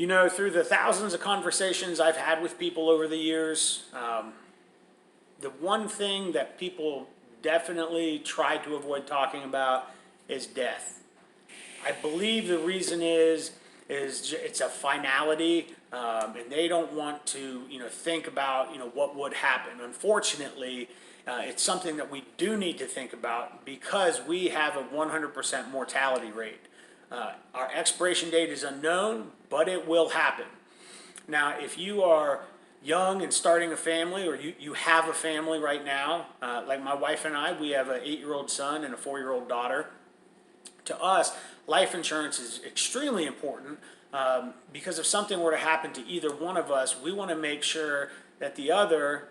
Through the thousands of conversations I've had with people over the years, the one thing that people definitely try to avoid talking about is death. I believe the reason is it's a finality, and they don't want to, think about, what would happen. Unfortunately, it's something that we do need to think about because we have a 100% mortality rate. Our expiration date is unknown, but it will happen. Now, if you are young and starting a family, or you have a family right now, like my wife and I, we have an 8-year-old son and a 4-year-old daughter. To us, life insurance is extremely important because if something were to happen to either one of us, we want to make sure that the other,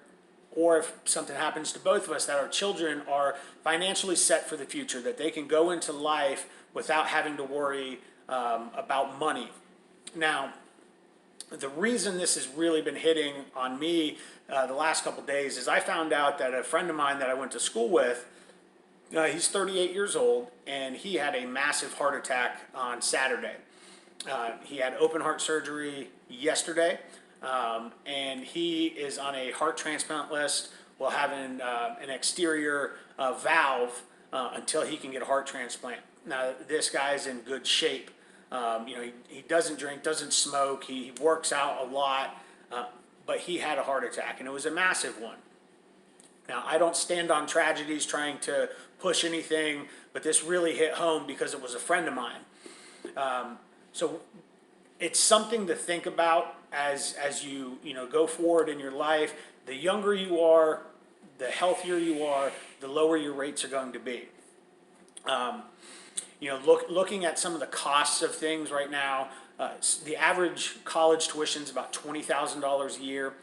or if something happens to both of us, that our children are financially set for the future, that they can go into life without having to worry about money. Now, the reason this has really been hitting on me the last couple days is I found out that a friend of mine that I went to school with, he's 38 years old, and he had a massive heart attack on Saturday. He had open heart surgery yesterday, and he is on a heart transplant list while having an exterior valve until he can get a heart transplant. Now, this guy's in good shape. He doesn't drink, doesn't smoke, he works out a lot, but he had a heart attack, and it was a massive one. Now, I don't stand on tragedies trying to push anything, but this really hit home because it was a friend of mine. So it's something to think about as you go forward in your life. The younger you are, the healthier you are, the lower your rates are going to be. Looking at some of the costs of things right now, the average college tuition is about $20,000 a year.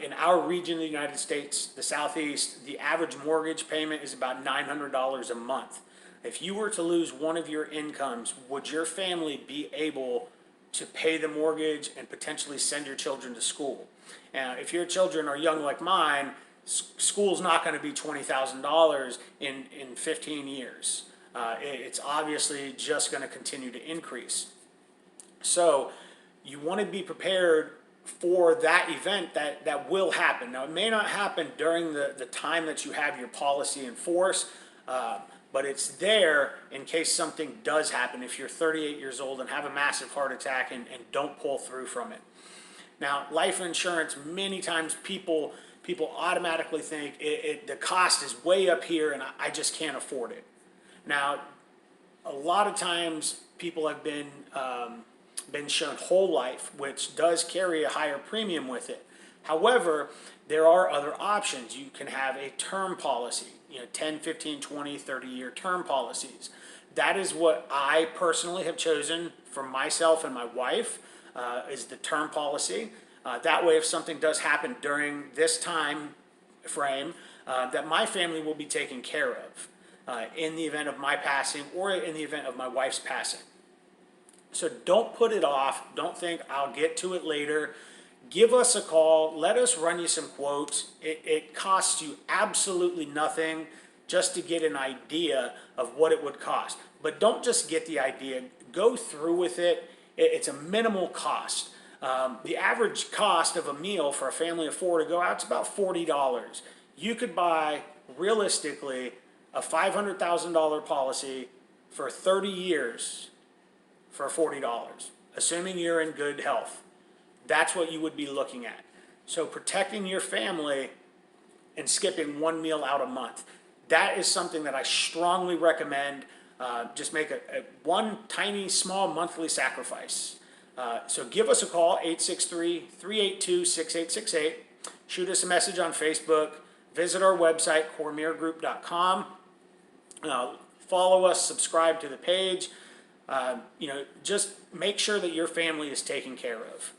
In our region of the United States, the Southeast, the average mortgage payment is about $900 a month. If you were to lose one of your incomes, would your family be able to pay the mortgage and potentially send your children to school? If your children are young like mine, school's not going to be $20,000 in 15 years. It's obviously just going to continue to increase. So you want to be prepared for that event that will happen. Now, it may not happen during the time that you have your policy in force, but it's there in case something does happen if you're 38 years old and have a massive heart attack and don't pull through from it. Now, life insurance, many times people automatically think the cost is way up here and I just can't afford it. Now, a lot of times people have been shown whole life, which does carry a higher premium with it. However, there are other options. You can have a term policy, 10, 15, 20, 30-year term policies. That is what I personally have chosen for myself and my wife, is the term policy. That way, if something does happen during this time frame, that my family will be taken care of in the event of my passing or in the event of my wife's passing. So don't put it off. Don't think I'll get to it later. Give us a call. Let us run you some quotes. It costs you absolutely nothing just to get an idea of what it would cost. But don't just get the idea. Go through with it. It's a minimal cost. The average cost of a meal for a family of 4 to go out is about $40. You could buy, realistically, a $500,000 policy for 30 years for $40, assuming you're in good health. That's what you would be looking at. So protecting your family and skipping one meal out a month, that is something that I strongly recommend. Just make one tiny, small monthly sacrifice. So give us a call, 863-382-6868. Shoot us a message on Facebook. Visit our website, CormierGroup.com. Follow us, subscribe to the page. Just make sure that your family is taken care of.